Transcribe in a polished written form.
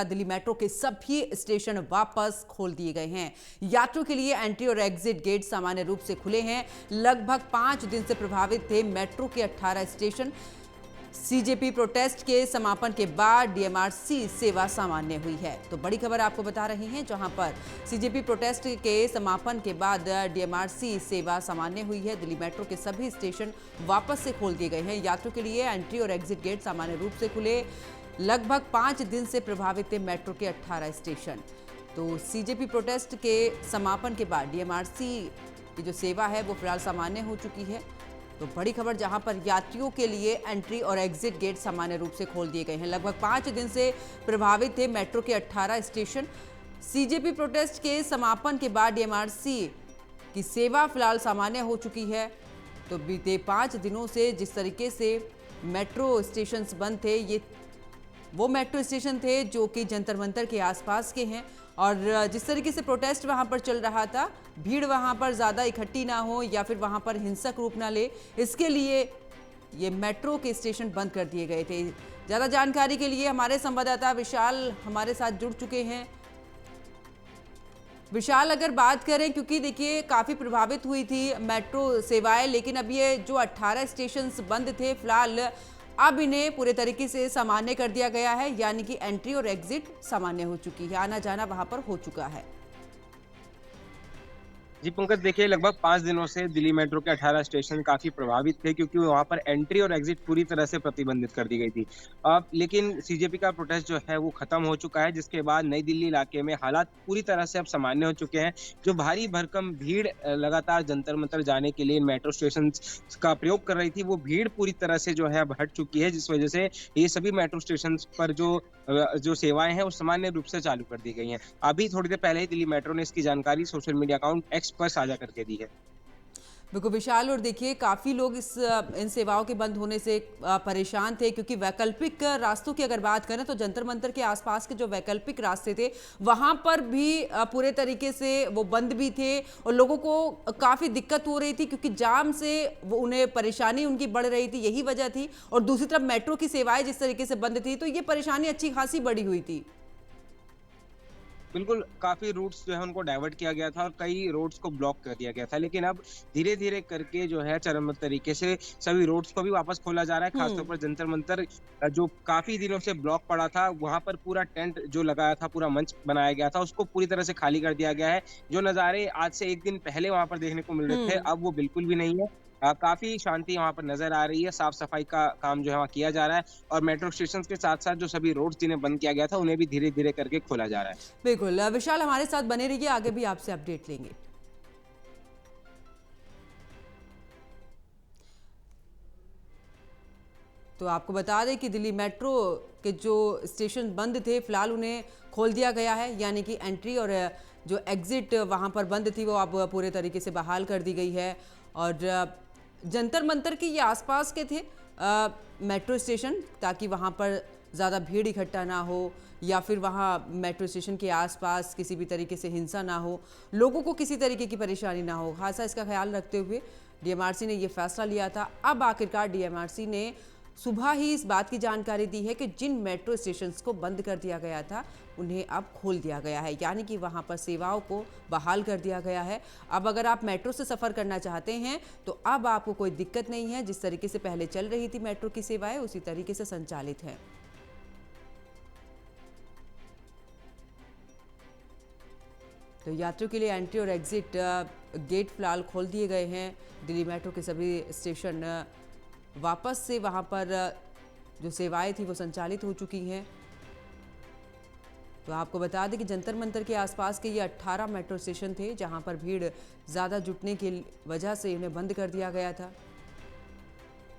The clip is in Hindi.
दिल्ली मेट्रो के सभी स्टेशन वापस खोल दिए गए हैं। यात्रियों के लिए एंट्री और एग्जिट गेट सामान्य रूप से खुले हैं। लगभग 5 दिन से प्रभावित थे मेट्रो के 18 स्टेशन। सीजेपी प्रोटेस्ट के समापन के बाद डीएमआरसी सेवा सामान्य हुई है। तो बड़ी खबर आपको बता रही हैं, जहां पर सीजेपी प्रोटेस्ट के समापन के बाद डीएमआरसी सेवा सामान्य हुई है। दिल्ली मेट्रो के सभी स्टेशन वापस से खोल दिए गए हैं। यात्रियों के लिए एंट्री और एग्जिट गेट सामान्य रूप से खुले। लगभग 5 दिन से प्रभावित थे मेट्रो के 18 स्टेशन। तो सीजेपी प्रोटेस्ट के समापन के बाद डीएमआरसी की जो सेवा है वो फिलहाल सामान्य हो चुकी है। तो बड़ी खबर, जहां पर यात्रियों के लिए एंट्री और एग्जिट गेट सामान्य रूप से खोल दिए गए हैं। लगभग 5 दिन से प्रभावित थे मेट्रो के 18 स्टेशन। सीजेपी प्रोटेस्ट के समापन के बाद डीएमआरसी की सेवा फिलहाल सामान्य हो चुकी है। तो बीते 5 दिनों से जिस तरीके से मेट्रो स्टेशन बंद थे, ये वो मेट्रो स्टेशन थे जो कि जंतर मंतर के आसपास के हैं, और जिस तरीके से प्रोटेस्ट वहां पर चल रहा था, भीड़ वहां पर ज़्यादा इकट्ठी ना हो या फिर वहां पर हिंसक रूप ना ले, इसके लिए ये मेट्रो के स्टेशन बंद कर दिए गए थे। ज़्यादा जानकारी के लिए हमारे संवाददाता विशाल हमारे साथ जुड़ चुके हैं। विशाल, अगर बात करें, क्योंकि देखिए काफ़ी प्रभावित हुई थी मेट्रो सेवाएं, लेकिन अब ये जो 18 स्टेशन बंद थे, फिलहाल अब इन्हें पूरे तरीके से सामान्य कर दिया गया है, यानी कि एंट्री और एग्जिट सामान्य हो चुकी है, आना जाना वहां पर हो चुका है। जी पंकज, देखिए लगभग 5 दिनों से दिल्ली मेट्रो के 18 स्टेशन काफी प्रभावित थे, क्योंकि वहां पर एंट्री और एग्जिट पूरी तरह से प्रतिबंधित कर दी गई थी। अब लेकिन सीजेपी का प्रोटेस्ट जो है वो खत्म हो चुका है, जिसके बाद नई दिल्ली इलाके में हालात पूरी तरह से अब सामान्य हो चुके हैं। जो भारी भरकम भीड़ लगातार जंतर मंतर जाने के लिए मेट्रो स्टेशन का प्रयोग कर रही थी, वो भीड़ पूरी तरह से जो है अब हट चुकी है, जिस वजह से ये सभी मेट्रो स्टेशन पर जो सेवाएं हैं वो सामान्य रूप से चालू कर दी गई हैं। अभी थोड़ी देर पहले ही दिल्ली मेट्रो ने इसकी जानकारी सोशल मीडिया अकाउंट एक्स पर साझा करके दी है। बिल्कुल विशाल, और देखिए काफ़ी लोग इन सेवाओं के बंद होने से परेशान थे, क्योंकि वैकल्पिक रास्तों की अगर बात करें तो जंतर मंतर के आसपास के जो वैकल्पिक रास्ते थे वहां पर भी पूरे तरीके से वो बंद भी थे, और लोगों को काफ़ी दिक्कत हो रही थी, क्योंकि जाम से वो उन्हें परेशानी उनकी बढ़ रही थी, यही वजह थी। और दूसरी तरफ मेट्रो की सेवाएं जिस तरीके से बंद थी, तो ये परेशानी अच्छी खासी बढ़ी हुई थी। बिल्कुल, काफ़ी रूट्स जो है उनको डाइवर्ट किया गया था और कई रोड्स को ब्लॉक कर दिया गया था। लेकिन अब धीरे-धीरे करके जो है चरणबद्ध तरीके से सभी रोड्स को भी वापस खोला जा रहा है। खासतौर पर जंतर मंतर जो काफ़ी दिनों से ब्लॉक पड़ा था, वहाँ पर पूरा टेंट जो लगाया था, पूरा मंच बनाया गया था, उसको पूरी तरह से खाली कर दिया गया है। जो नज़ारे आज से 1 दिन पहले वहाँ पर देखने को मिल रहे थे, हम्म। अब वो बिल्कुल भी नहीं है। काफ़ी शांति वहाँ पर नज़र आ रही है, साफ-सफाई का काम जो है वहाँ किया जा रहा है और मेट्रो स्टेशंस के साथ-साथ जो सभी रोड्स जिन्हें बंद किया गया था, उन्हें भी धीरे-धीरे करके खोला जा रहा है। बिल्कुल विशाल, हमारे साथ बने रहिए, आगे भी आपसे अपडेट लेंगे। तो आपको बता दें कि दिल्ली मेट्रो के जो स्टेशन बंद थे, फिलहाल उन्हें खोल दिया गया है, यानी कि एंट्री और जो एग्जिट वहां पर बंद थी वो अब पूरे तरीके से बहाल कर दी गई है। और जंतर मंतर के ये आसपास के थे मेट्रो स्टेशन, ताकि वहां पर ज़्यादा भीड़ इकट्ठा ना हो, या फिर वहाँ मेट्रो स्टेशन के आसपास किसी भी तरीके से हिंसा ना हो, लोगों को किसी तरीके की परेशानी ना हो। खासा इसका ख्याल रखते हुए डीएमआरसी ने ये फैसला लिया था। अब आखिरकार डीएमआरसी ने सुबह ही इस बात की जानकारी दी है कि जिन मेट्रो स्टेशंस को बंद कर दिया गया था उन्हें अब खोल दिया गया है, यानी कि वहां पर सेवाओं को बहाल कर दिया गया है। अब अगर आप मेट्रो से सफ़र करना चाहते हैं तो अब आपको कोई दिक्कत नहीं है। जिस तरीके से पहले चल रही थी मेट्रो की सेवाएं, उसी तरीके से संचालित है। तो यात्रियों के लिए एंट्री और एग्जिट गेट फिलहाल खोल दिए गए हैं। दिल्ली मेट्रो के सभी स्टेशन वापस से वहां पर जो सेवाएं थी वो संचालित हो चुकी हैं। तो आपको बता दें कि जंतर मंतर के आसपास के ये 18 मेट्रो स्टेशन थे, जहां पर भीड़ ज़्यादा जुटने की वजह से उन्हें बंद कर दिया गया था।